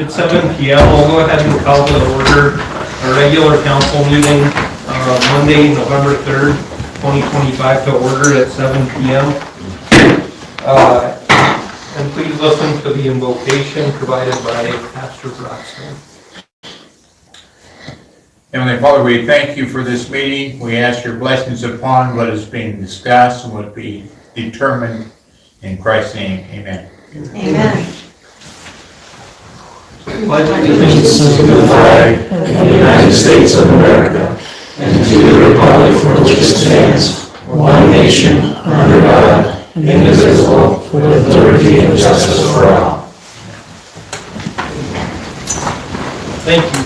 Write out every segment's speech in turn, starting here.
It's 7 p.m. We'll go ahead and call to order our regular council meeting Monday, November 3rd, 2025 to order at 7 p.m. And please listen to the invocation provided by Pastor Broxton. Heavenly Father, we thank you for this meeting. We ask your blessings upon what is being discussed and what be determined in Christ's name. Amen. Amen. Pledge allegiance to the flag of the United States of America and to the republic for which it stands, one nation, under God, indivisible, with liberty and justice for all. Thank you.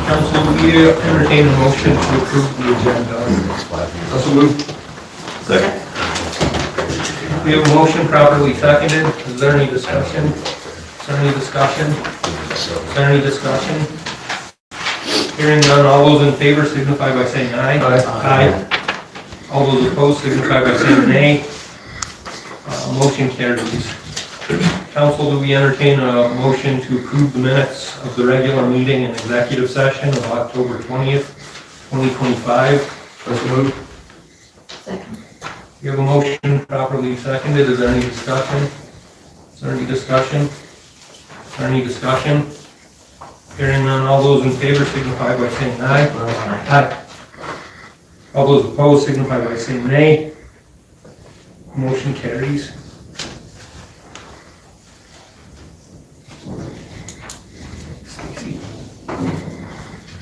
Council, will you entertain a motion to approve the agenda? Also moved. Second. We have a motion properly seconded. Is there any discussion? Is there any discussion? Is there any discussion? Hearing none, all those in favor signify by saying aye. Aye. All those opposed signify by saying nay. Motion carries. Council, do we entertain a motion to approve the minutes of the regular meeting and executive session of October 20th, 2025? Let's move. Second. We have a motion properly seconded. Is there any discussion? Is there any discussion? Is there any discussion? Hearing none, all those in favor signify by saying aye. Aye. All those opposed signify by saying nay. Motion carries.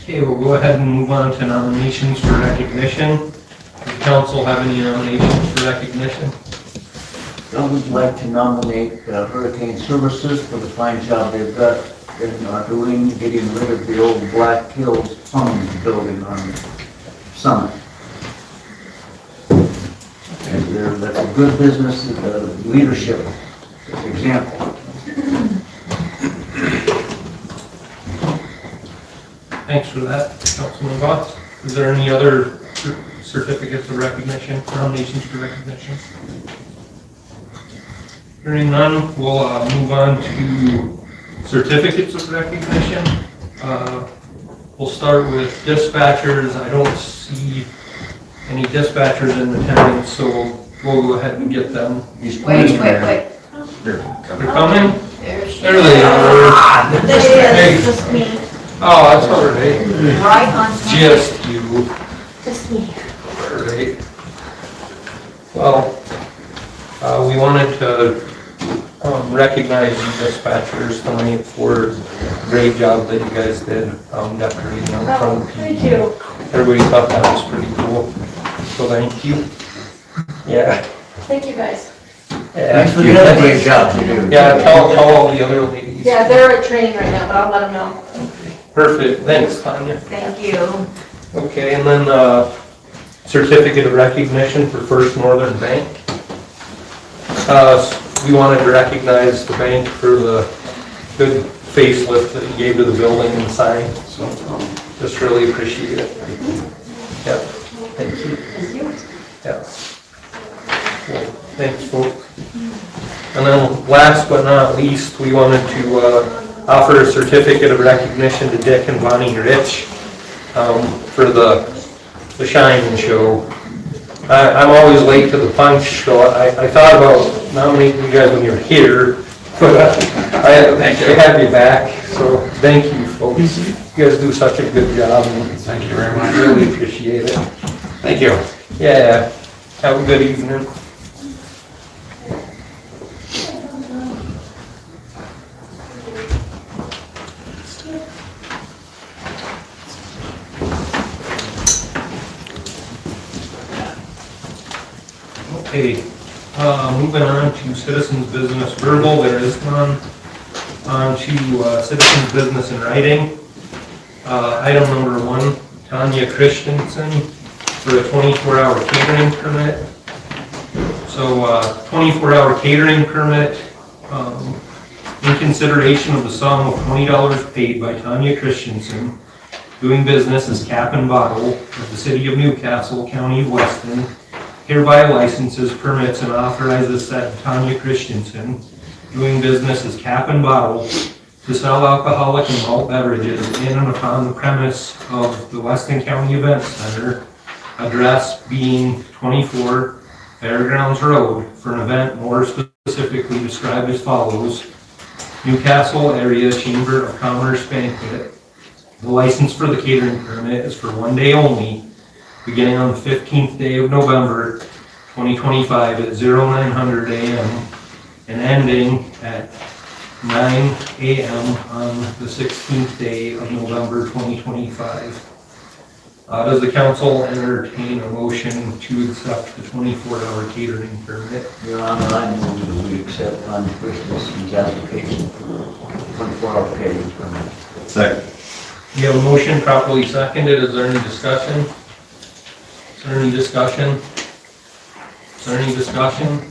Okay, we'll go ahead and move on to nominations for recognition. Does the council have any nominations for recognition? I would like to nominate Hurricane Services for the fine job they've got in doing, getting rid of the old Black Hills plumbing building on Summit. And that's a good business, leadership example. Thanks for that, Councilman Botts. Is there any other certificates of recognition, nominations for recognition? Hearing none, we'll move on to certificates of recognition. We'll start with dispatchers. I don't see any dispatchers in attendance, so we'll go ahead and get them. Wait. They're coming? There she There they are. There is, just me. Oh, that's all right. Right on time. Just you. Just me. All right. Well, we wanted to recognize you dispatchers tonight for the great job that you guys did decorating out front of the Thank PD. you. Everybody thought that was pretty cool, so thank you. Yeah. Thank you guys. Thanks for the other great job you do. Yeah, tell all the other ladies. Yeah, they're at training right now, but I'll let them know. Perfect, thanks, Tanya. Thank you. Okay, and then certificate of recognition for First Northern Bank. We wanted to recognize the bank for the good facelift that you gave to the building and sign, so just really appreciate it. Yep, thank you. Thank you. Yeah. Well, thanks, folks. And then last but not least, we wanted to offer a certificate of recognition to Dick and Bonnie Rich for the Shine show. I'm always late to the punch, so I thought about nominating you guys when you were here, but I had you back, so thank you, folks. You guys do such a good job. Thank you very much. Really appreciate it. Thank you. Yeah, have a good evening. Okay, moving on to citizens business verbal, there is none. On to citizens business in writing. Item number 1, Tanya Christensen for a 24-hour catering permit. So 24-hour catering permit in consideration of the sum of $20 paid by Tanya Christensen, doing business as Cap and Bottle of the City of Newcastle, County of Weston, hereby licenses, permits, and authorizes said Tanya Christensen doing business as Cap and Bottle to sell alcoholic and malt beverages in and upon the premise of the Weston County Event Center, address being 24 Fairgrounds Road, for an event more specifically described as follows: Newcastle Area Chamber of Commerce Banquet. The license for the catering permit is for one day only, beginning on the 15th day of November 2025 at 0900 a.m. and ending at 9 a.m. on the 16th day of November 2025. Does the council entertain a motion to accept the 24-hour catering permit? Your Honor, I move that we accept Ron Christensen's application for 24-hour catering permit. Second. We have a motion properly seconded. Is there any discussion? Is there any discussion? Is there any discussion?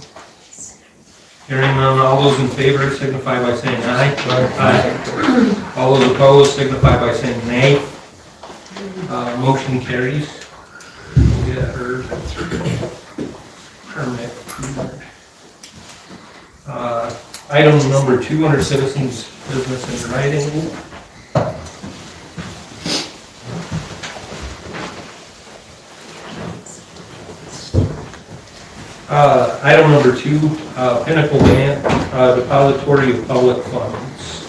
Hearing none, all those in favor signify by saying aye. Aye. All those opposed signify by saying nay. Motion carries. We'll get her permit. Item number 2 under citizens' business in writing. Item number 2, Pinnacle Bank, depository of public funds.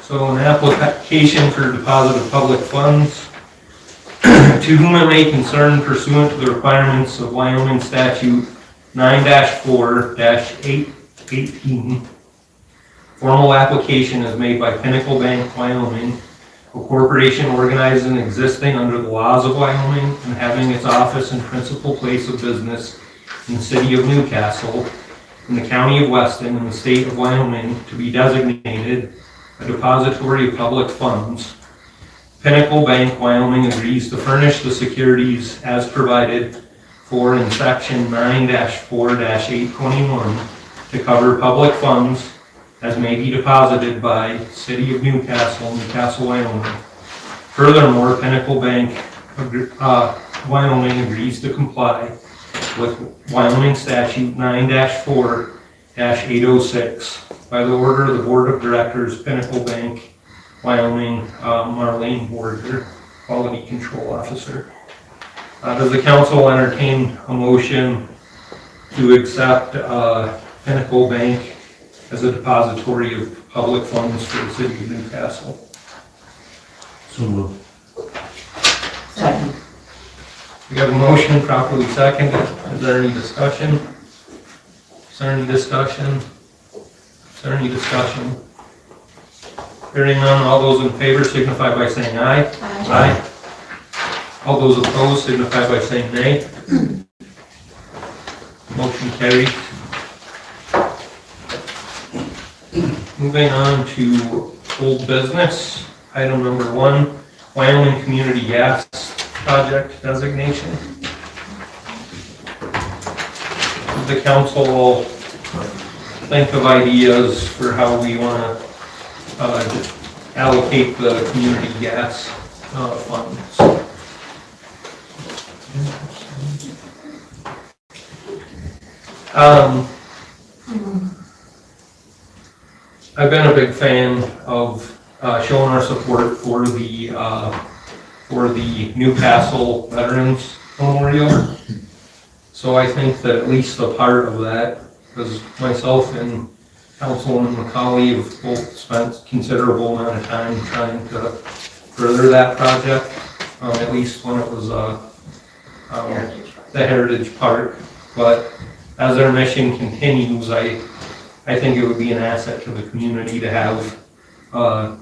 So an application for deposit of public funds to whom it may concern pursuant to the requirements of Wyoming statute 9-4-818. Formal application is made by Pinnacle Bank, Wyoming, a corporation organized and existing under the laws of Wyoming and having its office and principal place of business in the city of Newcastle, in the county of Weston, in the state of Wyoming, to be designated a depository of public funds. Pinnacle Bank, Wyoming agrees to furnish the securities as provided for in section 9-4-821 to cover public funds as may be deposited by City of Newcastle, Newcastle, Wyoming. Furthermore, Pinnacle Bank, Wyoming agrees to comply with Wyoming statute 9-4-806 by the order of the Board of Directors, Pinnacle Bank, Wyoming, Marlene Borger, Quality Control Officer. Does the council entertain a motion to accept Pinnacle Bank as a depository of public funds for the city of Newcastle? So moved. Second. We have a motion properly seconded. Is there any discussion? Is there any discussion? Is there any discussion? Hearing none, all those in favor signify by saying aye. Aye. All those opposed signify by saying nay. Motion carried. Moving on to old business, item number 1, Wyoming Community Gas Project designation. The council will think of ideas for how we want to allocate the community gas funds. I've been a big fan of showing our support for the Newcastle Veterans Memorial. So I think that at least a part of that, because myself and Councilwoman McCauley have both spent considerable amount of time trying to further that project, at least when it was the Heritage Park. But as their mission continues, I think it would be an asset to the community to have a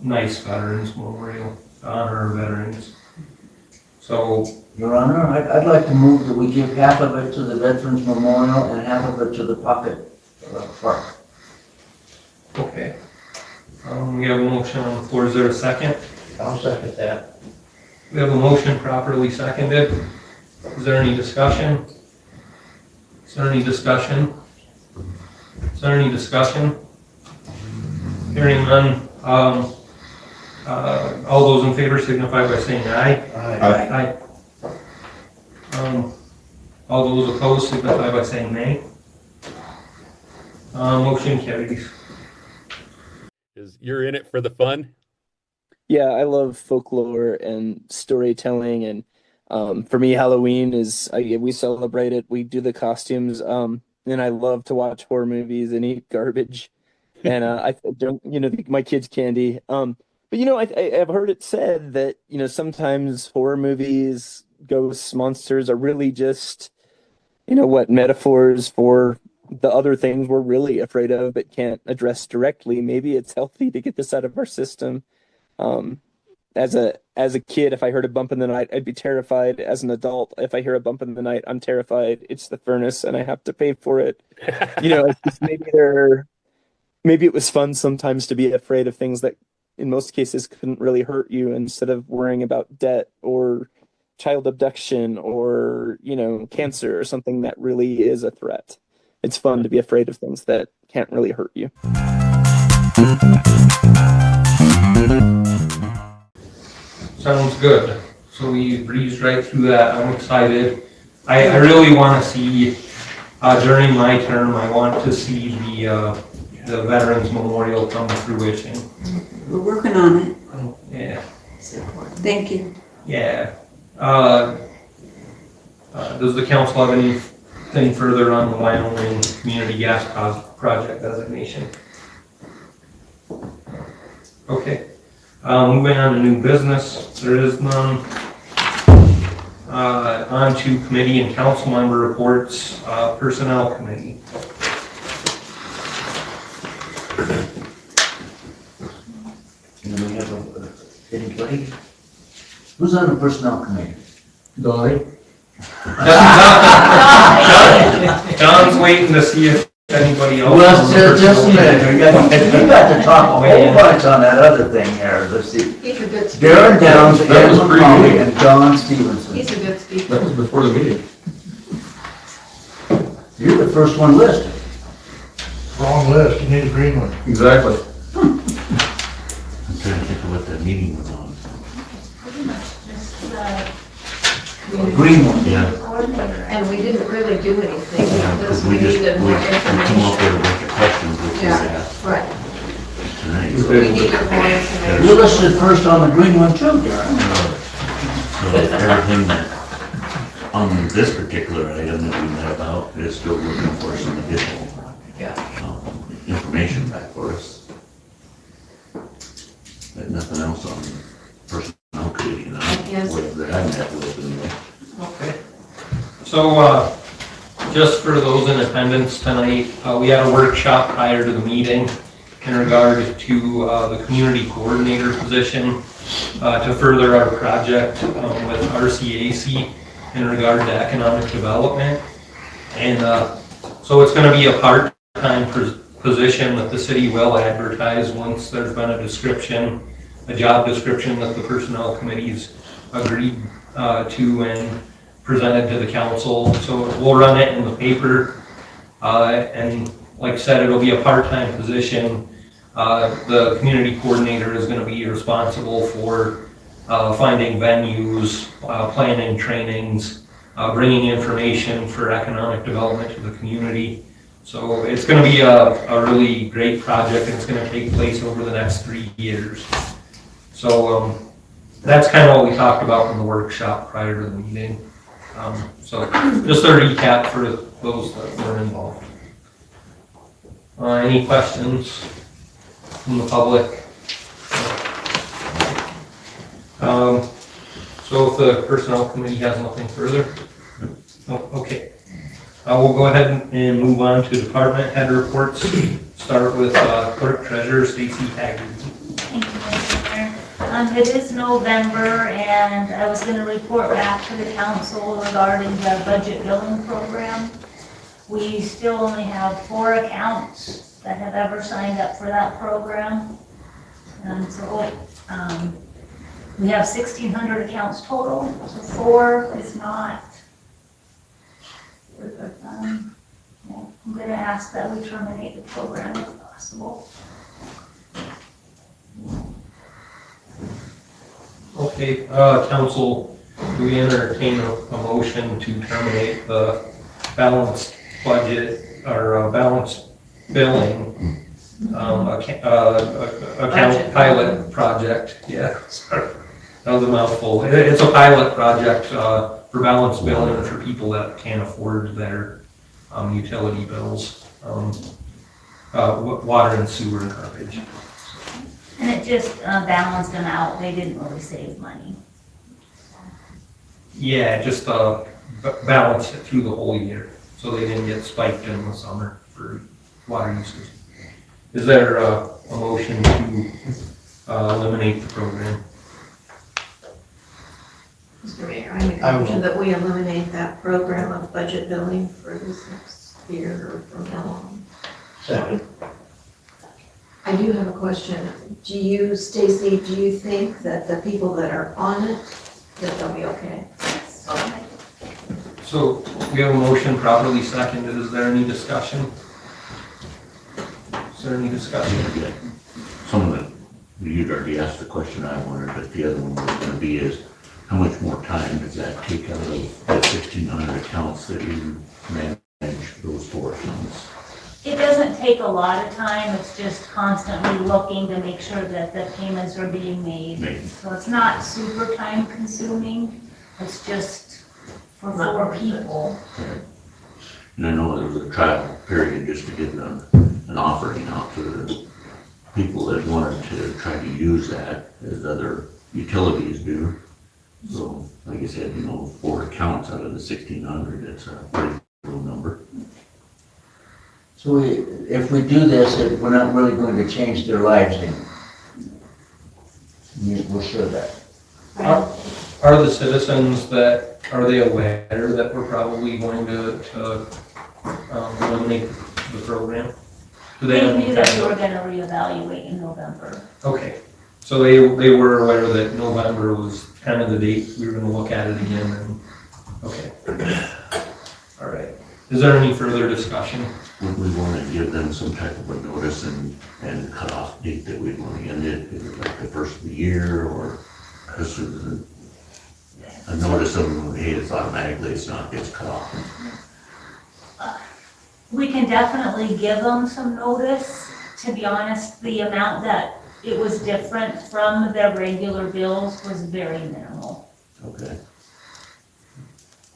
nice Veterans Memorial to honor our veterans. So, Your Honor, I'd like to move that we give half of it to the Veterans Memorial and half of it to the Pocket Park. okay. We have a motion on the floor. Is there a second? I'll second that. We have a motion properly seconded. Is there any discussion? Is there any discussion? Is there any discussion? Hearing none, all those in favor signify by saying aye. Aye. All those opposed signify by saying nay. Motion carries. You're in it for the fun? Yeah, I love folklore and storytelling, and for me, Halloween is we celebrate it. We do the costumes, and I love to watch horror movies and eat garbage, and I don't, my kids' candy. But I've heard it said that sometimes horror movies, ghosts, monsters are really just metaphors for the other things we're really afraid of but can't address directly. Maybe it's healthy to get this out of our system. As a kid, if I heard a bump in the night, I'd be terrified. As an adult, if I hear a bump in the night, I'm terrified. It's the furnace and I have to pay for it. It's just maybe it was fun sometimes to be afraid of things that in most cases couldn't really hurt you, instead of worrying about debt or child abduction or, cancer or something that really is a threat. It's fun to be afraid of things that can't really hurt you. Sounds good. So we breezed right through that. I'm excited. I really want to see, during my term, I want to see the Veterans Memorial come to fruition. We're working on it. Yeah. Thank you. Yeah. Does the council have anything further on the Wyoming Community Gas Project designation? Okay. Moving on to new business, there is none. On to committee and council member reports, Personnel Committee. And we have anybody? Who's on the personnel committee? Donnie. John's waiting to see if anybody else. Well, just a minute, we got to talk a whole bunch on that other thing here, let's see. He's a good speaker. Darren Downs, That was Ed pretty McCauley, good. and Don Stevenson. He's a good speaker. That was before the meeting. You're the first one listed. Wrong list, you need a green one. Exactly. I'm trying to think of what that meeting was on. Pretty much just Green one. Yeah. coordinator. And we didn't really do anything Yeah, because because we we needed more come up information. with a bunch of questions, which is Yeah, asked right. tonight. We needed more information. You're listed first on the green one too, Darren. So everything that, on this particular item that we met about, is still looking for some additional information back for us. But nothing else on the personnel committee, guess. whatever that I met with. And Okay. So, just for those in attendance tonight, we had a workshop prior to the meeting in regard to the community coordinator position to further our project with RCAC in regard to economic development. And so it's going to be a part-time position that the city will advertise once there's been a job description that the personnel committees agreed to and presented to the council. So we'll run it in the paper, and like I said, it'll be a part-time position. The community coordinator is going to be responsible for finding venues, planning trainings, bringing information for economic development to the community. So it's going to be a really great project, and it's going to take place over the next 3 years. So that's kind of what we talked about in the workshop prior to the meeting. So just a recap for those that were involved. Any questions from the public? So if the personnel committee has nothing further? No, okay. We'll go ahead and move on to department head reports. Start with clerk treasurer Stacy Haggard. Thank you, Mr. Mayor. It is November, and I was going to report back to the council regarding the budget billing program. We still only have 4 accounts that have ever signed up for that program. And so we have 1,600 accounts total, so 4 is not. I'm going to ask that we terminate the program if possible. Okay, council, do we entertain a motion to terminate the balanced budget or balanced billing, account pilot project, yeah, sorry. That was a mouthful. It's a pilot project, for balance billing for people that can't afford their, utility bills, water and sewer and garbage. And it just balanced them out. They didn't really save money. Yeah, just, balance it through the whole year, so they didn't get spiked in the summer for water usage. Is there a motion to eliminate the program? Mr. Mayor, I make a motion that we eliminate that program of budget billing for this next year or from now on. Second. I do have a question. Do you, Stacy, do you think that the people that are on it, that they'll be okay? Okay. So we have a motion properly seconded. Is there any discussion? Is there any discussion? Some of it, you'd already asked the question I wondered, but the other one was gonna be is, how much more time does that take out of the 1,600 accounts that you manage those 4 accounts? It doesn't take a lot of time. It's just constantly looking to make sure that the payments are being made. So it's not super time consuming. It's just for 4 people. And I know there was a trial period just to get an offering out to the people that wanted to try to use that as other utilities do. So, like I said, 4 accounts out of the 1,600, it's a pretty low number. So if we do this, we're not really going to change their lives then? We're sure of that. Are the citizens are they aware that we're probably going to eliminate the program? Do They have knew any that kind we of- were gonna reevaluate in November. Okay, so they were aware that November was kind of the date we were gonna look at it again and, okay. All right. Is there any further discussion? Would we want to give them some type of a notice and cutoff date that we'd want to end it? Is it like the first of the year or this is a notice of, hey, it's automatically, it's not, gets cut off? We can definitely give them some notice. To be honest, the amount that it was different from their regular bills was very minimal. Okay.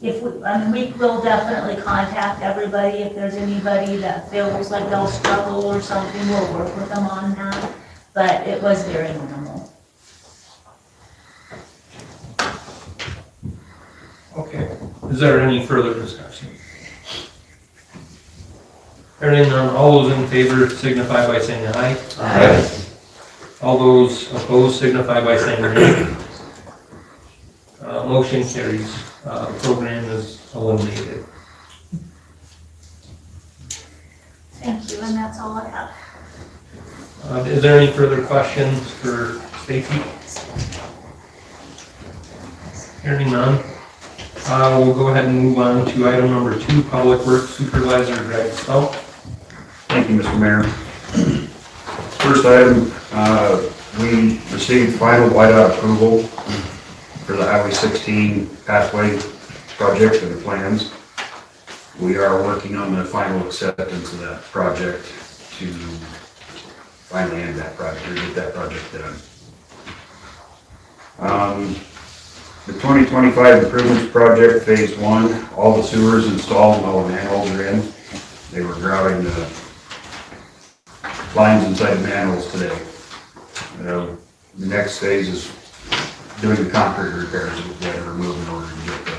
We will definitely contact everybody. If there's anybody that feels like they'll struggle or something, we'll work with them on that. But it was very minimal. Okay. Is there any further discussion? Hearing none, all those in favor signify by saying aye. Aye. All those opposed signify by saying nay. Motion carries. The program is eliminated. Thank you, and that's all I have. Is there any further questions for Stacy? Hearing none, we'll go ahead and move on to item number 2, Public Works Supervisor Greg Stump. Thank you, Mr. Mayor. First item, we received final whiteout approval for the Highway 16 pathway project and the plans. We are working on the final acceptance of that project to finally end that project, or get that project done. The 2025 improvements project, phase 1, all the sewers installed and all the manholes are in. They were grouting the lines inside the manholes today. The next phase is doing the concrete repairs that are removed in order to get the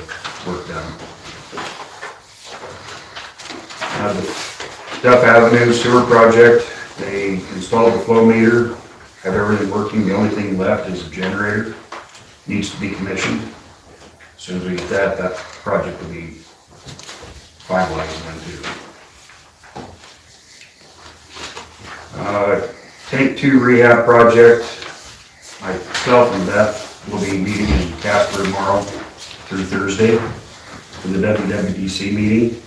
work done. The Duff Avenue sewer project, they installed the flow meter, have everything working. The only thing left is the generator, needs to be commissioned. As soon as we get that, that project will be finalized then too. Tank 2 rehab project, myself and Beth will be meeting in Casper tomorrow through Thursday for the WWDC meeting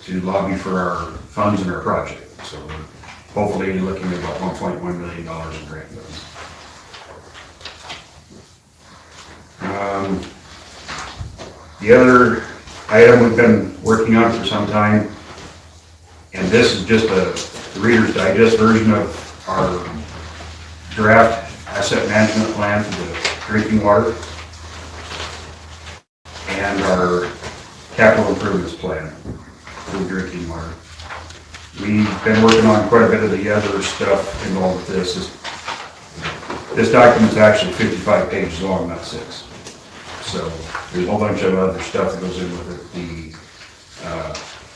to lobby for our funds in our project. So hopefully you're looking at about $1.1 million in grant funds. The other item we've been working on for some time And this is just a Reader's Digest version of our draft asset management plan for the drinking water and our capital improvements plan for the drinking water. We've been working on quite a bit of the other stuff involved with this. This document's actually 55 pages long, not 6. So there's a whole bunch of other stuff that goes in with it. The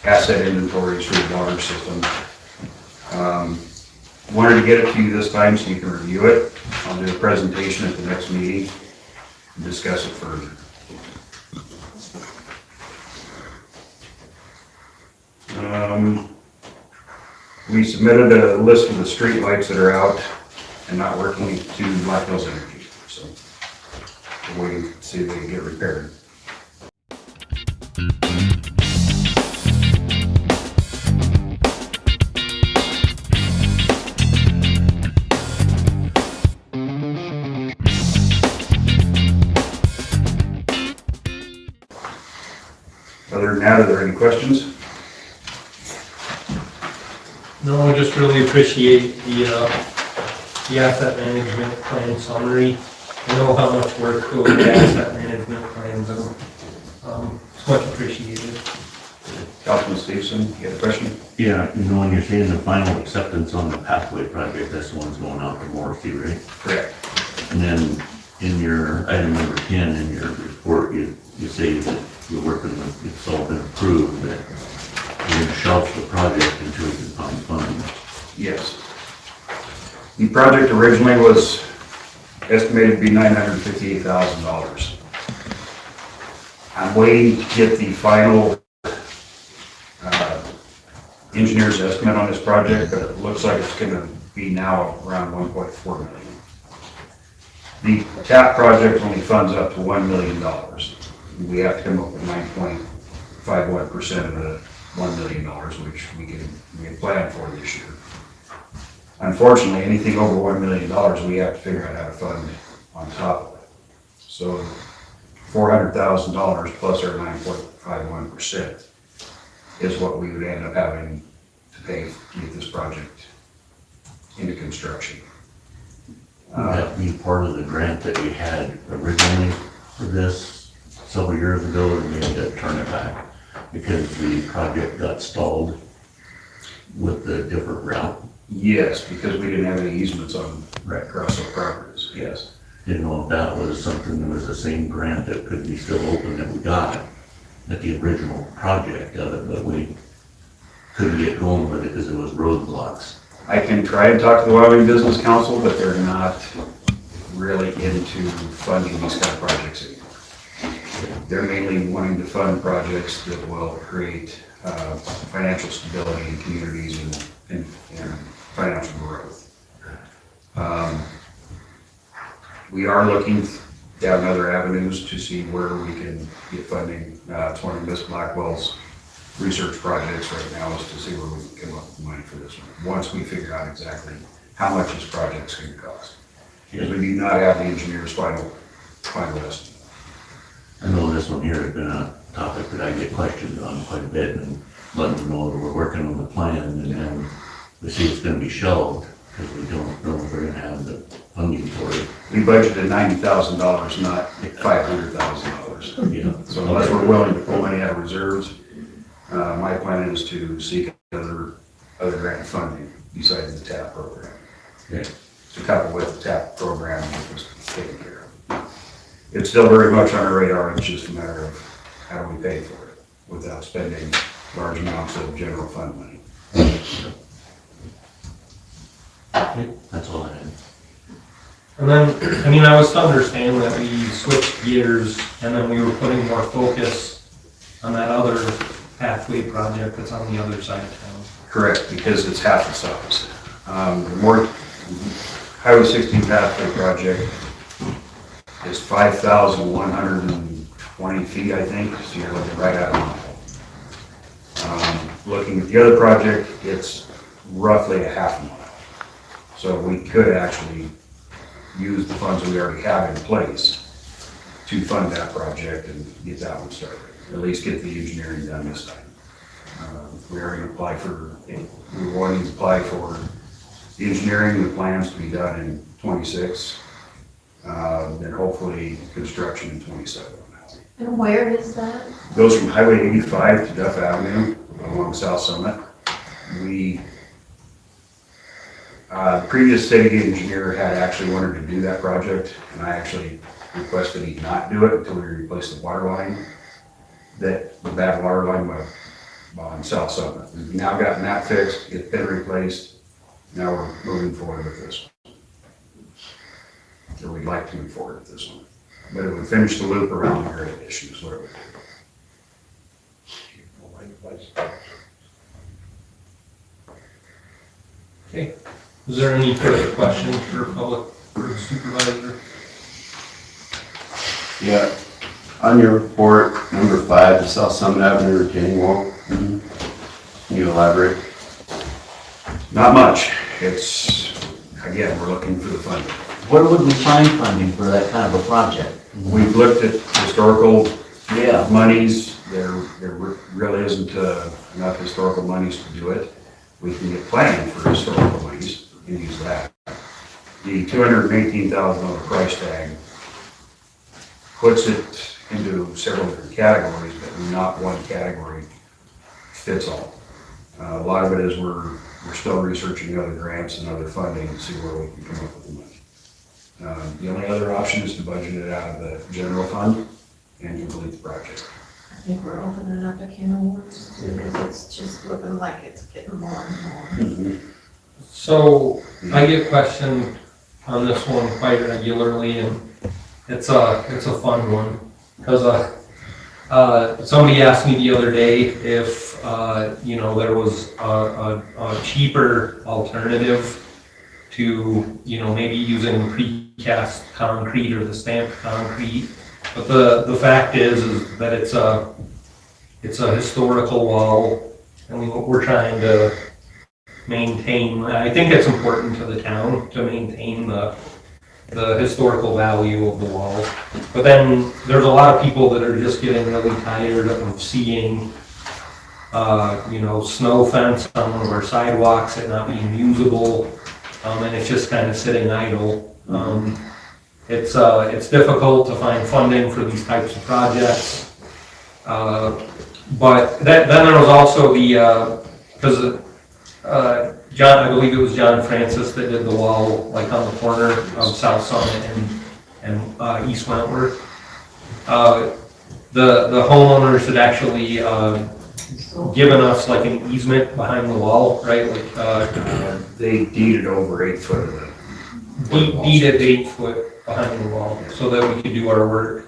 asset inventories for the water system. Wanted to get it to you this time so you can review it. I'll do a presentation at the next meeting and discuss it further. We submitted a list of the street lights that are out and not working to Black Hills Energy. So we're waiting to see if they can get repaired. Other than that, are there any questions? No, I just really appreciate the asset management plan summary. I know how much work goes into asset management plans, and it's much appreciated. Councilman Stevenson, you had a question? Yeah, when you're saying the final acceptance on the pathway project, that's the one's going out to Morrissey, right? Correct. And then in your item number 10 in your report, you say that you're working with, it's all been approved, that you're going to shelf the project until you can find funding. Yes. The project originally was estimated to be $958,000. I'm waiting to get the final engineer's estimate on this project, but it looks like it's going to be now around $1.4 million. The TAP project only funds up to $1 million. We have to come up with 9.51% of the $1 million, which we can plan for this year. Unfortunately, anything over $1 million, we have to figure out how to fund on top of it. So $400,000 plus our 9.51% is what we would end up having to pay to get this project into construction. Would that be part of the grant that we had originally for this several years ago, and we had to turn it back because the project got stalled with the different route? Yes, because we didn't have any easements on across those properties, yes. Didn't know if that was something that was the same grant that could be still open that we got at the original project of it, but we couldn't get going with it because it was roadblocks. I can try and talk to the Wyoming Business Council, but they're not really into funding these kind of projects anymore. They're mainly wanting to fund projects that will create financial stability in communities and financial growth. We are looking down other avenues to see where we can get funding. It's one of Miss Blackwell's research projects right now is to see where we can come up with money for this one, once we figure out exactly how much this project's going to cost. Because we do not have the engineer's final estimate. I know this one here has been a topic that I get questions on quite a bit, and letting them know that we're working on the plan, and then we see it's gonna be shelved because we don't know if we're gonna have the funding for it. We budgeted $90,000, not $500,000. Yeah. So unless we're willing to pull money out of reserves, my plan is to seek other grant funding besides the TAP program. Okay. To couple with the TAP program, which was taken care of. It's still very much on our radar. It's just a matter of how do we pay for it without spending large amounts of general fund money. Okay, that's all I had. And then, I was to understand that we switched gears and then we were putting more focus on that other pathway project that's on the other side of town. Correct, because it's half the size. The more Highway 16 pathway project is 5,120 feet, I think, so you're looking right at a mile. Looking at the other project, it's roughly a half mile. So we could actually use the funds that we already have in place to fund that project and get that one started. At least get the engineering done this time. We already applied for, we were wanting to apply for the engineering and the plans to be done in 26. Then hopefully construction in 27. And where is that? Goes from Highway 85 to Duff Avenue along South Summit. The previous city engineer had actually wanted to do that project, and I actually requested he not do it until we replaced the water line, the bad water line on South Summit. We've now gotten that fixed, it's been replaced, now we're moving forward with this one. Or we'd like to move forward with this one. But it would finish the loop around the grid issues, what it would do. Okay, is there any further questions for Public Works Supervisor? Yeah, on your report, number 5, the South Summit Avenue retaining wall. Can you elaborate? Not much, it's, again, we're looking for the funding. Where would we find funding for that kind of a project? We've looked at historical Yeah. monies, there really isn't enough historical monies to do it. We can get planning for historical monies and use that. The $218,000 price tag puts it into several different categories, but not one category fits all. A lot of it is we're still researching other grants and other funding to see where we can come up with the money. The only other option is to budget it out of the general fund and complete the project. I think we're opening up a can of worms because it's just looking like it's getting more and more. So I get questioned on this one quite regularly, and it's a fun one. Because somebody asked me the other day if, there was a cheaper alternative to, maybe using precast concrete or the stamped concrete. But the fact is that it's a historical wall, and we're trying to maintain. I think it's important to the town to maintain the historical value of the wall. But then there's a lot of people that are just getting really tired of seeing, snow fence on one of our sidewalks, it not being usable, and it's just kind of sitting idle. It's difficult to find funding for these types of projects. But then there was also because John, I believe it was John Francis that did the wall, like on the corner of South Summit and East Wentworth. The homeowners had actually given us like an easement behind the wall, right? They deeded over 8 foot of it. Deeded 8 foot behind the wall so that we could do our work.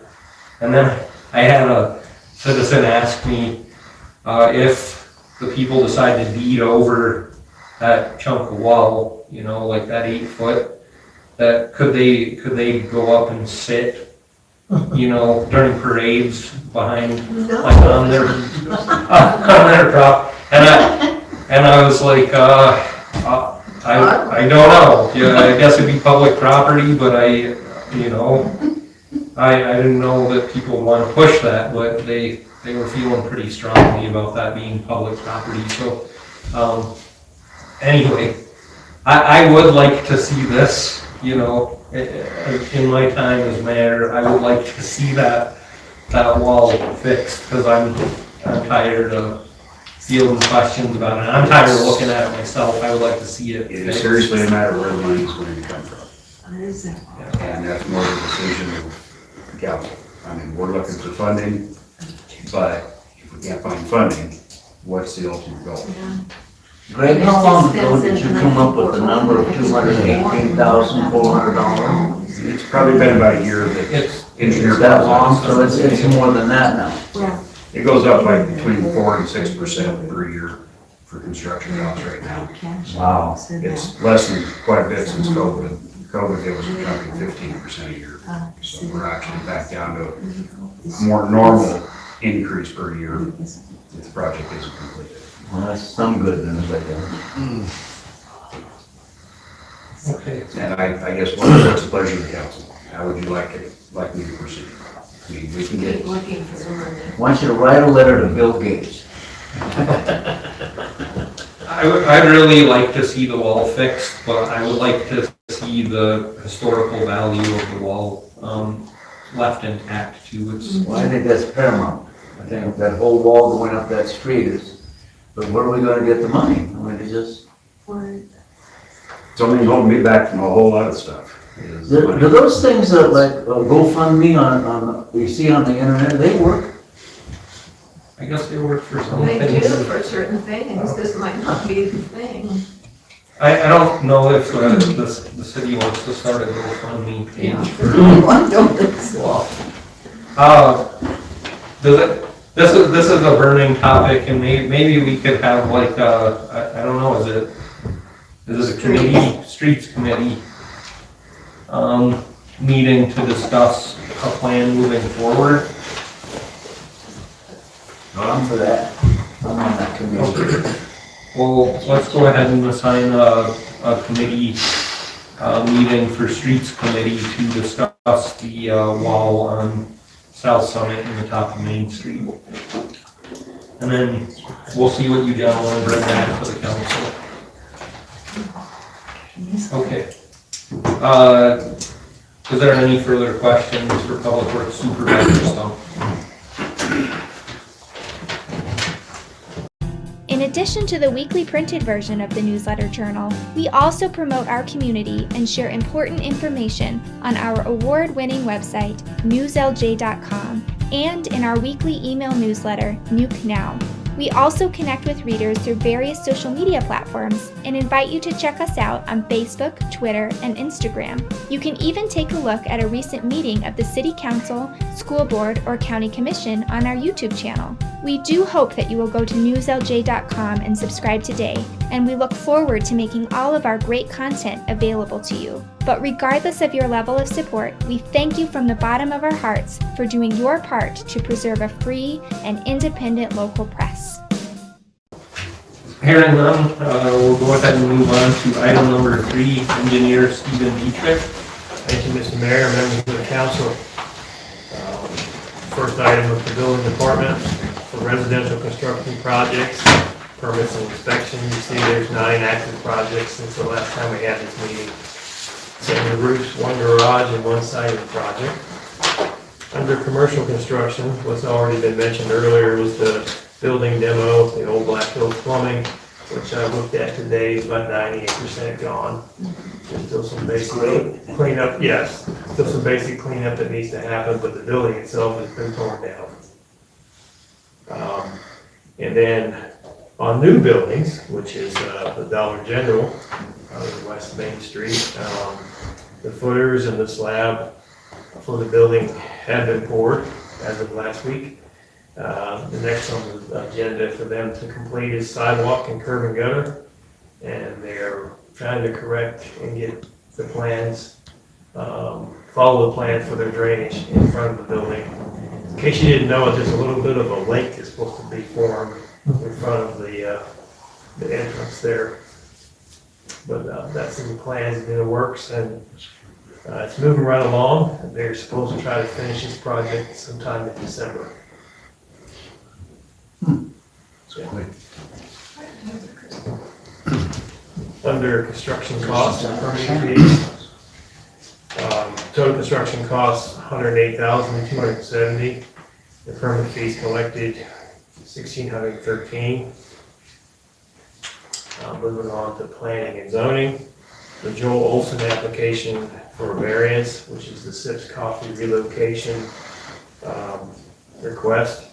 And then I had a citizen ask me if the people decide to deed over that chunk of wall, like that 8 foot, that could they go up and sit, during parades behind, like on their prop. And I was like, I don't know. Yeah, I guess it'd be public property, but I didn't know that people want to push that, but they were feeling pretty strongly about that being public property. So, anyway, I would like to see this, in my time as mayor, I would like to see that wall fixed, because I'm tired of fielding questions about it. I'm tired of looking at it myself. I would like to see it It is fixed. seriously a matter of where the money is going to come from. Yeah. And that's more of a decision of the council. I mean, we're looking for funding, but if we can't find funding, what's the ultimate goal? Greg, how long ago did you come up with the number of $218,400? It's probably been about a year that It's engineer. That long, so it's more than that now. Yeah. It goes up like between 4 and 6% per year for construction costs right now. Wow. It's less than quite a bit since COVID. COVID, it was jumping 15% a year. So we're actually back down to a more normal increase per year if the project isn't completed. Well, that's some good news, I guess. okay. And I guess what's the pleasure of the council? How would you like me to proceed? I mean, we can get, Keep looking for the money. I want you to write a letter to Bill Gates I'd really like to see the wall fixed, but I would like to see the historical value of the wall, left intact too. Well, I think that's paramount. I think that whole wall going up that street is, but where are we gonna get the money? I mean, it's just, Something holding me back from a whole lot of stuff. is do money. those things that like GoFundMe on, you see on the internet, they work? I guess they work for some They do things. for certain things, this might not be the thing. I don't know if the city wants to start a GoFundMe Yeah. page for. I don't think so. This is a burning topic, and maybe we could have like, I don't know, is it a committee, streets committee, meeting to discuss a plan moving forward? I'm for that. I'm on that committee. Well, let's go ahead and assign a committee, meeting for streets committee to discuss the, wall on South Summit and the top of Main Street. And then we'll see what you gentlemen bring back to the council. Okay. Is there any further questions for Public Works Supervisor Stump? In addition to the weekly printed version of the newsletter journal, we also promote our community and share important information on our award-winning website, newslj.com, and in our weekly email newsletter, Nuke Now. We also connect with readers through various social media platforms and invite you to check us out on Facebook, Twitter, and Instagram. You can even take a look at a recent meeting of the City Council, School Board, or County Commission on our YouTube channel. We do hope that you will go to newslj.com and subscribe today, and we look forward to making all of our great content available to you. But regardless of your level of support, we thank you from the bottom of our hearts for doing your part to preserve a free and independent local press. Hearing none, we'll go ahead and move on to item number 3, Engineer Stephen Dietrich. Thank you, Mr. Mayor, members of the council. First item of the building department for residential construction projects, permits and inspections. You see there's 9 active projects since the last time we had this meeting. 7 roofs, 1 garage, and 1 siding project. Under commercial construction, what's already been mentioned earlier was the building demo, the old Black Hills plumbing, which I looked at today, is about 98% gone. There's still some basic cleanup, yes, still some basic cleanup that needs to happen, but the building itself has been torn down. And then on new buildings, which is the Dollar General on West Main Street, the footers and the slab for the building have been poured as of last week. The next on the agenda for them to complete is sidewalk and curb and gutter, and they're trying to correct and get the plans, follow the plan for their drainage in front of the building. In case you didn't know it, there's a little bit of a lake that's supposed to be formed in front of the entrance there. But that's in the plans, in the works, and it's moving right along. They're supposed to try to finish this project sometime in December. Yeah. Under construction costs and permitting fees, total construction costs $108,270. The permit fees collected $1,613. Moving on to planning and zoning, the Joel Olson application for variance, which is the Sips Coffee relocation request.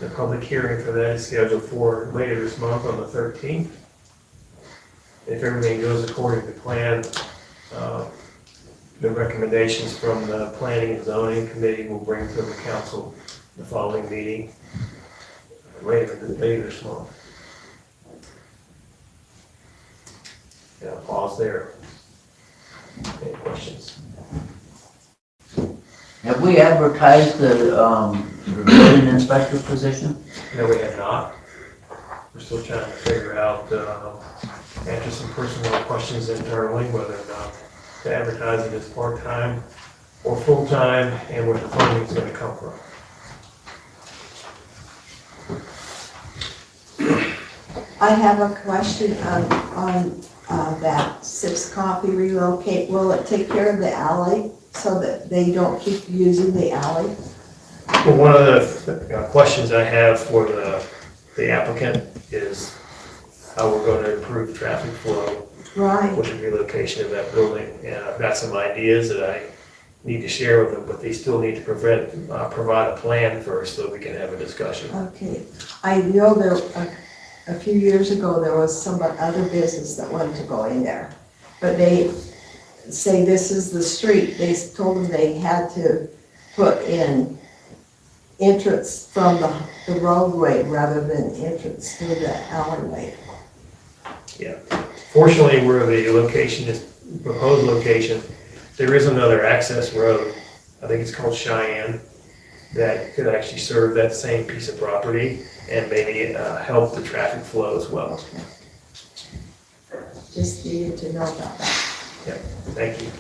The public hearing for that is scheduled for later this month on the 13th. If everything goes according to plan, the recommendations from the Planning and Zoning Committee will bring to the council the following meeting later this month. Yeah, pause there. Any questions? Have we advertised the building inspector position? No, we have not. We're still trying to figure out, answer some personal questions internally, whether or not to advertise it as part-time or full-time, and where the funding is going to come from. I have a question on that 6 Coffee relocate. Will it take care of the alley so that they don't keep using the alley? Well, one of the questions I have for the applicant is how we're going to improve traffic flow Right. with the relocation of that building. And I've got some ideas that I need to share with them, but they still need to provide a plan first so we can have a discussion. Okay. I know there, a few years ago, there was some other business that wanted to go in there. But they say this is the street. They told them they had to put in entrance from the roadway rather than entrance through the alleyway. Yeah. Fortunately, where the location is, proposed location, there is another access road. I think it's called Cheyenne, that could actually serve that same piece of property and maybe help the traffic flow as well. Just needed to know about that. Yeah, thank you.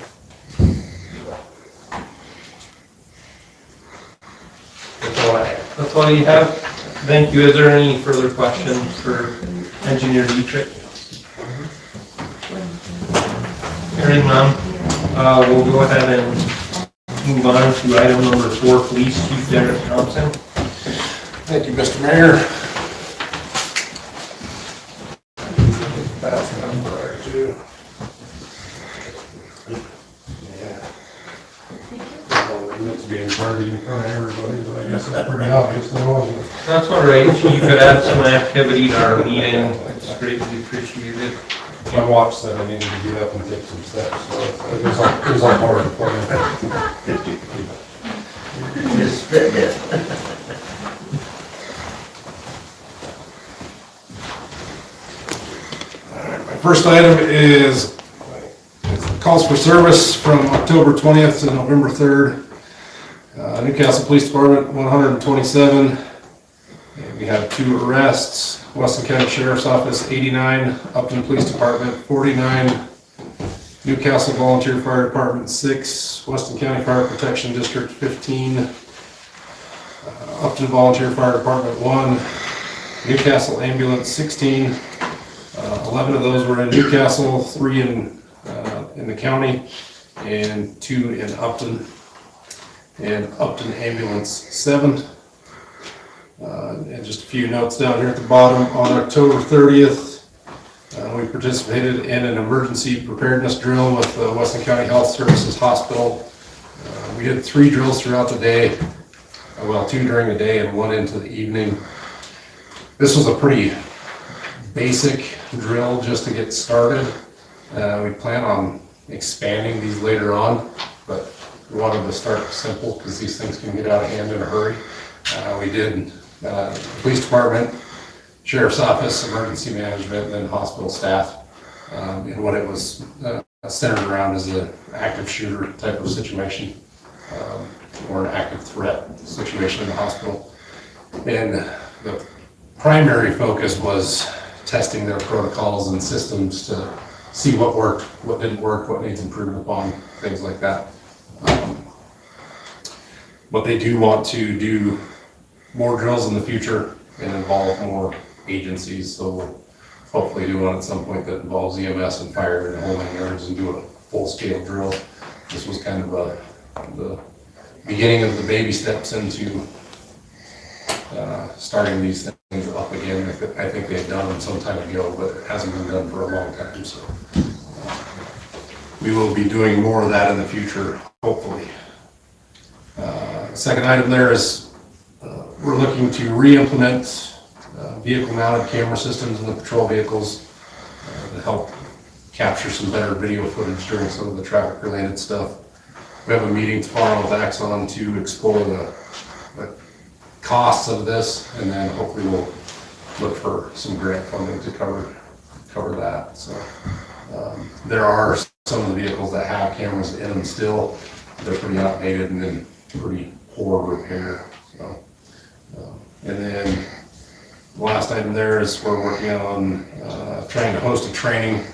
That's all I have. That's all you have? Thank you. Is there any further questions for Engineer Dietrich? Hearing none, we'll go ahead and move on to item number 4, Police Chief Derek Thompson. Thank you, Mr. Mayor. It's being party in front of everybody, but I guess it's pretty obvious, wasn't it? That's all right. If you could add some activity to our meeting, it's greatly appreciated. My watch said I needed to get up and take some steps, so it was on hard for me. Just fit it. My first item is calls for service from October 20th to November 3rd. Newcastle Police Department, 127. And we have 2 arrests. Weston County Sheriff's Office, 89. Upton Police Department, 49. Newcastle Volunteer Fire Department, 6. Weston County Fire Protection District, 15. Upton Volunteer Fire Department, 1. Newcastle Ambulance, 16. 11 of those were in Newcastle, 3 in the county, and 2 in Upton. And Upton Ambulance, 7. And just a few notes down here at the bottom. On October 30th, we participated in an emergency preparedness drill with the Weston County Health Services Hospital. We did 3 drills throughout the day, well, 2 during the day and 1 into the evening. This was a pretty basic drill just to get started. We plan on expanding these later on, but we wanted to start simple because these things can get out of hand in a hurry. We did police department, sheriff's office, emergency management, and then hospital staff. And what it was centered around is an active shooter type of situation, or an active threat situation in the hospital. And the primary focus was testing their protocols and systems to see what worked, what didn't work, what needs improvement upon, things like that. But they do want to do more drills in the future and involve more agencies, so we'll hopefully do one at some point that involves EMS and fire and holding yards and do a full-scale drill. This was kind of the beginning of the baby steps into starting these things up again. I think they had done them some time ago, but it hasn't been done for a long time, so we will be doing more of that in the future, hopefully. Second item there is we're looking to re-implement vehicle-mounted camera systems in the patrol vehicles to help capture some better video footage during some of the traffic-related stuff. We have a meeting tomorrow with Axon to explore the costs of this, and then hopefully we'll look for some grant funding to cover that. So there are some of the vehicles that have cameras in them still. They're pretty outdated and in pretty poor repair. So, and then the last item there is we're working on trying to host a training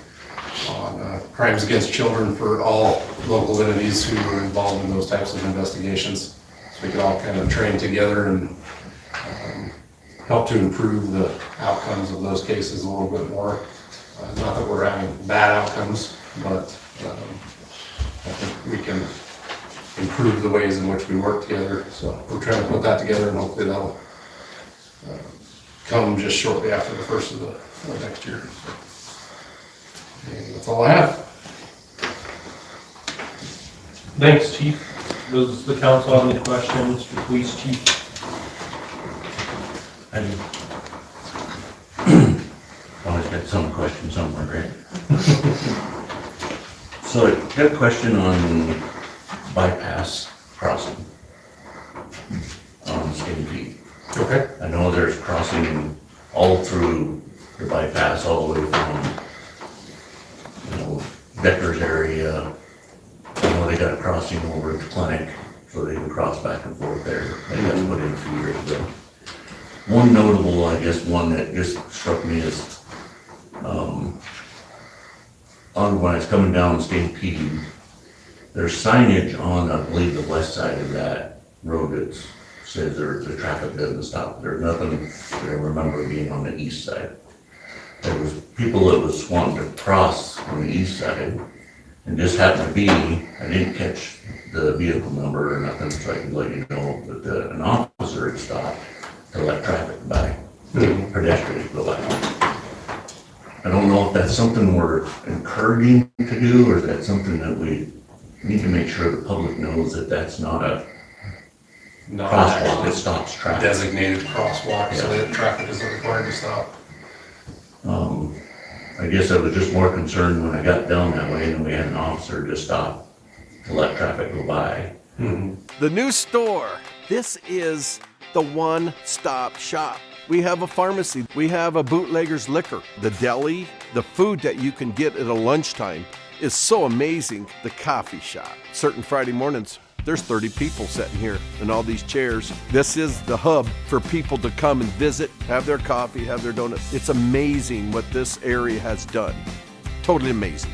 on crimes against children for all local entities who are involved in those types of investigations. So we can all kind of train together and help to improve the outcomes of those cases a little bit more. Not that we're having bad outcomes, but I think we can improve the ways in which we work together. So we're trying to put that together, and hopefully that'll come just shortly after the first of the next year. And that's all I have. Thanks, Chief. Does the council have any questions for Police Chief? I do. Always got some question somewhere, right? So I got a question on bypass crossing on Stinky. Okay. I know there's crossing all through the bypass, all the way from, Becker's area. I know they got a crossing over at the clinic, so they can cross back and forth there. They got put in a few years ago. One notable, I guess, one that just struck me is, on when I was coming down Stampede, there's signage on, I believe, the west side of that road that says the traffic doesn't stop. There's nothing that I remember being on the east side. There was people that was wanting to cross on the east side, and just happened to be, I didn't catch the vehicle number or nothing, so I could let you know, but an officer had stopped to let traffic by, pedestrians go by. I don't know if that's something we're encouraging to do, or is that something that we need to make sure the public knows that that's not a crosswalk that stops traffic. Designated crosswalk, so that traffic isn't required to stop. I guess I was just more concerned when I got down that way and we had an officer just stop to let traffic go by. The new store. This is the one-stop shop. We have a pharmacy. We have a bootlegger's liquor. The deli, the food that you can get at a lunchtime is so amazing. The coffee shop. Certain Friday mornings, there's 30 people sitting here in all these chairs. This is the hub for people to come and visit, have their coffee, have their donuts. It's amazing what this area has done. Totally amazing.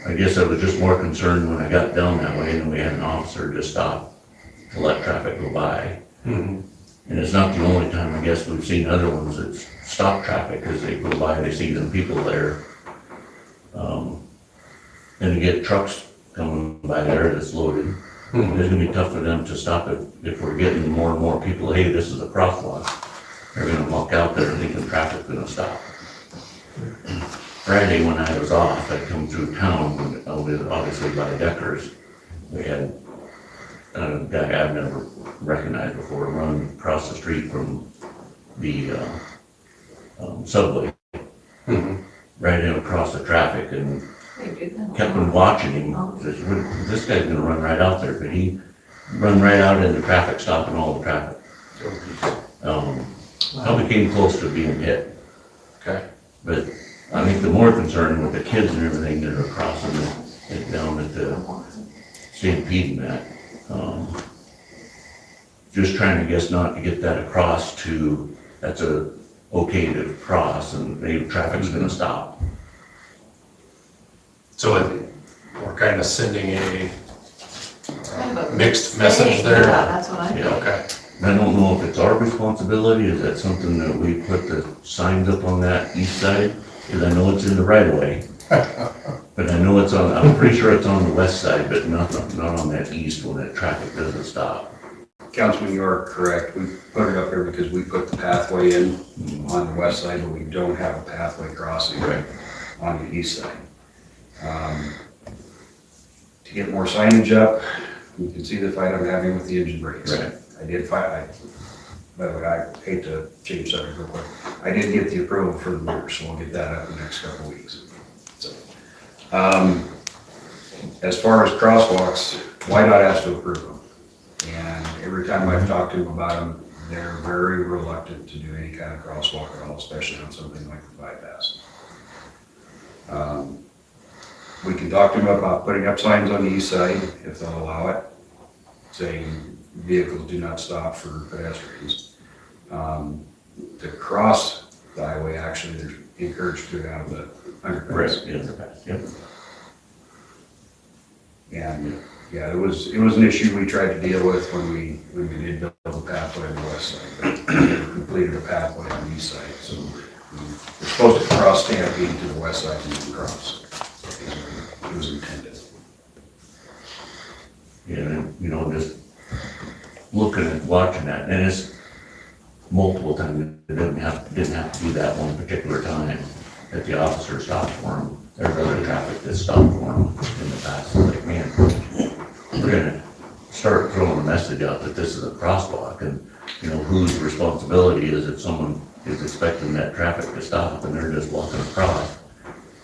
I guess I was just more concerned when I got down that way and we had an officer just stop to let traffic go by. And it's not the only time, I guess, we've seen other ones that stop traffic as they go by, they see them people there. And you get trucks coming by there that's loaded. It's gonna be tough for them to stop it if we're getting more and more people, hey, this is a crosswalk. They're gonna walk out there thinking traffic's gonna stop. Friday, when I was off, I'd come through town, obviously by Deckers. We had a guy I've never recognized before run across the street from the subway, right in across the traffic, and kept on watching him. Says, this guy's gonna run right out there, but he run right out into traffic, stopping all the traffic. Probably came close to being hit. Okay. But I think the more concern with the kids and everything that are crossing it down at the Stampede and that, just trying to guess not to get that across to, that's okay to cross and maybe traffic's gonna stop. So we're kind of sending a mixed message there? Yeah, that's what I think. Okay. And I don't know if it's our responsibility, is that something that we put the signs up on that east side? Because I know it's in the right of way. But I know it's on, I'm pretty sure it's on the west side, but not on that east when that traffic doesn't stop. Councilman, you are correct. We put it up there because we put the pathway in on the west side, but we don't have a pathway crossing on the east side. To get more signage up, you can see the fight I'm having with the engine brakes. Right. I did fight, by the way, I hate to change subject real quick. I did get the approval for the mirrors, so we'll get that up in the next couple of weeks. So, as far as crosswalks, YDOT has to approve them. And every time I've talked to them about them, they're very reluctant to do any kind of crosswalk at all, especially on something like the bypass. We can talk to them about putting up signs on the east side if they'll allow it, saying vehicles do not stop for pedestrians. To cross the highway, actually, they're encouraged to have the underpass. Right, the underpass, yep. And Yeah, it was an issue we tried to deal with when we did build a pathway on the west side. But we never completed a pathway on the east side, so we're supposed to cross Stampede to the west side and then cross. It was intended. Yeah, just looking at, watching that, and it's multiple times, it didn't have to be that one particular time that the officer stopped for him. There's other traffic that stopped for him in the past, like, man, we're gonna start throwing a message out that this is a crosswalk, and, whose responsibility is if someone is expecting that traffic to stop and they're just walking across,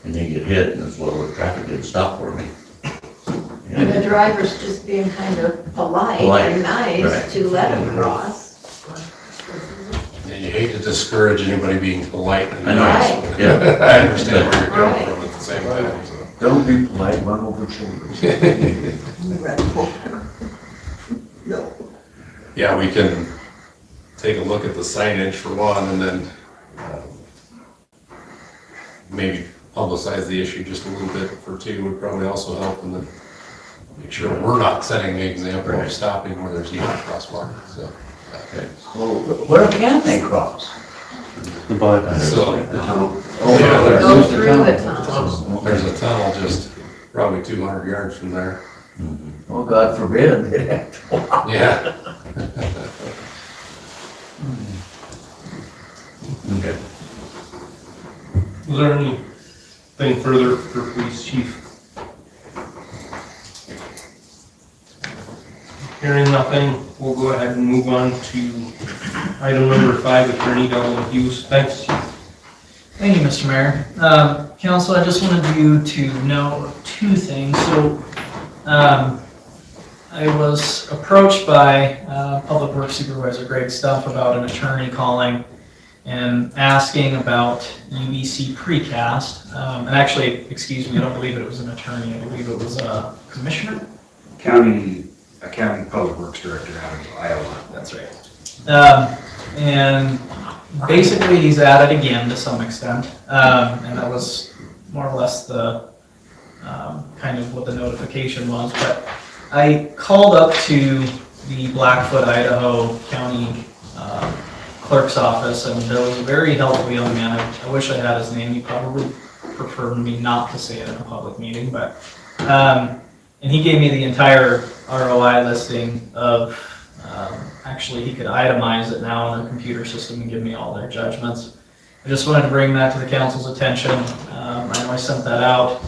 and they get hit, and it's, well, the traffic didn't stop for me. And the driver's just being kind of polite and nice right. to let him cross. And you hate to discourage anybody being polite and I know. nice. Yeah. I understand where you're coming from at the same time, so. Don't be polite, run over shoulders. No. Yeah, we can take a look at the signage for one, and then maybe publicize the issue just a little bit for two would probably also help, and then make sure we're not setting the example of stopping where there's not a crosswalk, so. Okay. Well, where can they cross? The bypass. So, Go through the tunnel. there's a tunnel just probably 200 yards from there. Oh, God forbid, they'd have to walk. Yeah. Okay. Is there anything further for police chief? Hearing nothing, we'll go ahead and move on to item number 5, attorney double use. Thanks, chief. Thank you, Mr. Mayor. Council, I just wanted you to know two things. So, I was approached by Public Works Supervisor Greg Stuff about an attorney calling and asking about UBC precast. And actually, excuse me, I don't believe it was an attorney. I believe it was a commissioner. A county public works director out of Iowa. That's right. And basically he's at it again to some extent. And that was more or less the kind of what the notification was. But I called up to the Blackfoot, Idaho County clerk's office, and there was a very helpful young man. I wish I had his name. He probably preferred me not to say it in a public meeting, but and he gave me the entire ROI listing of, actually he could itemize it now in their computer system and give me all their judgments. I just wanted to bring that to the council's attention. I know I sent that out,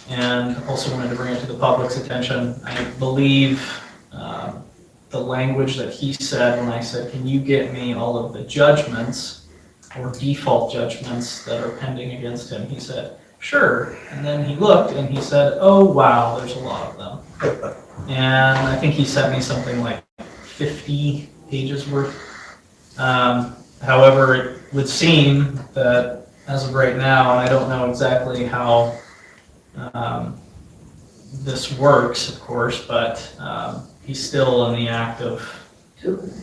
and also wanted to bring it to the public's attention. I believe the language that he said when I said, can you get me all of the judgments or default judgments that are pending against him? He said, sure. And then he looked and he said, oh, wow, there's a lot of them. And I think he sent me something like 50 pages worth. However, it would seem that as of right now, and I don't know exactly how this works, of course, but he's still in the act of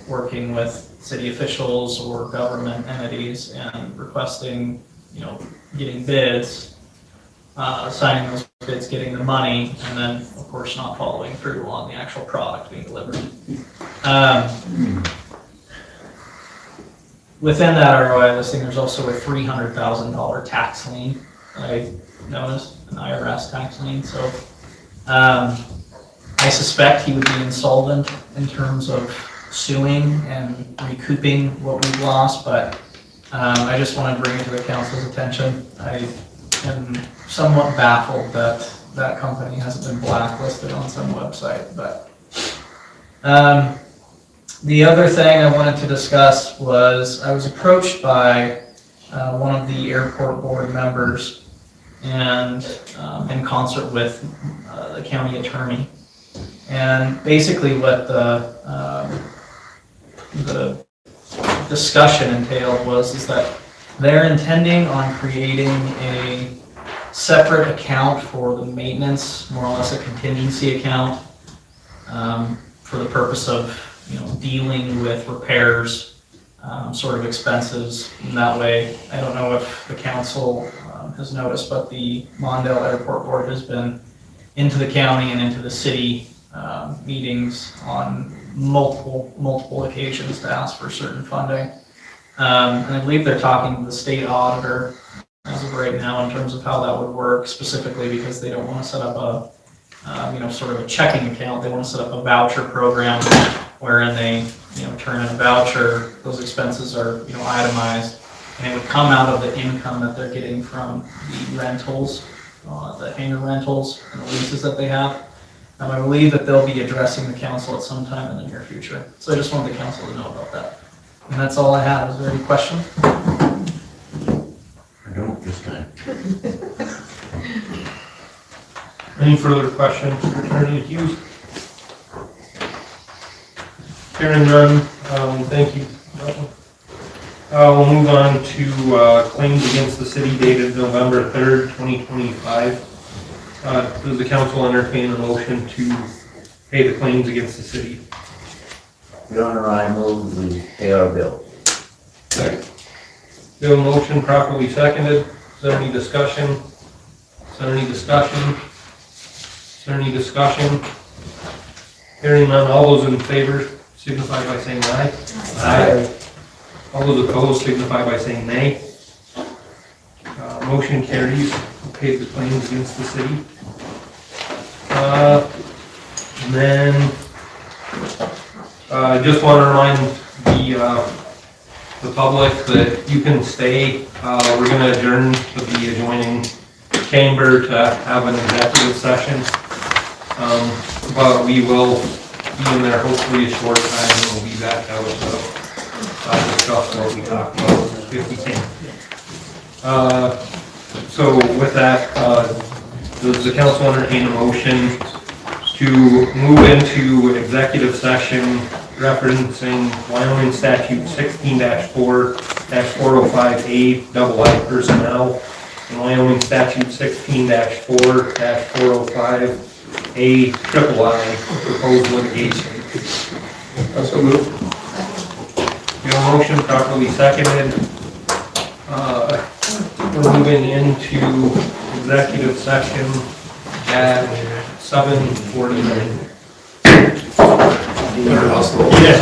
working with city officials or government entities and requesting, getting bids, signing those bids, getting the money, and then, of course, not following through on the actual product being delivered. Within that ROI listing, there's also a $300,000 tax lien, I noticed, an IRS tax lien. So I suspect he would be insolvent in terms of suing and recouping what we've lost, but I just wanted to bring it to the council's attention. I am somewhat baffled that that company hasn't been blacklisted on some website, but the other thing I wanted to discuss was I was approached by one of the airport board members, and in concert with the county attorney. And basically what the discussion entailed is that they're intending on creating a separate account for the maintenance, more or less a contingency account, for the purpose of dealing with repairs, sort of expenses in that way. I don't know if the council has noticed, but the Mondale Airport Board has been into the county and into the city meetings on multiple occasions to ask for certain funding. And I believe they're talking to the state auditor as of right now in terms of how that would work, specifically because they don't want to set up a, sort of a checking account. They want to set up a voucher program wherein they, turn in a voucher, those expenses are, itemized, and it would come out of the income that they're getting from the rentals, the hangar rentals and the leases that they have. I believe that they'll be addressing the council at some time in the near future. So I just wanted the council to know about that. And that's all I have. Is there any question? I don't this time. Any further questions for Attorney Hughes? Hearing none, thank you. We'll move on to claims against the city dated November 3rd, 2025. Does the council entertain a motion to pay the claims against the city? Your Honor, I move we pay our bill. Second. We have a motion properly seconded. Is there any discussion? Is there any discussion? Is there any discussion? Hearing none, all those in favor signify by saying aye. Aye. All those opposed signify by saying nay. Motion carries. We paid the claims against the city. And then, I just want to remind the public that you can stay. We're going to adjourn to the adjoining chamber to have an executive session. But we will be in there hopefully a short time, and we'll be back out to discuss what we talked about if we can. So with that, does the council entertain a motion to move into executive session referencing Wyoming statute 16-4-405A II personnel and Wyoming statute 16-4-405A III proposed litigation? So moved. We have a motion properly seconded. We're moving into executive session at 7:49. Hospital. Yeah.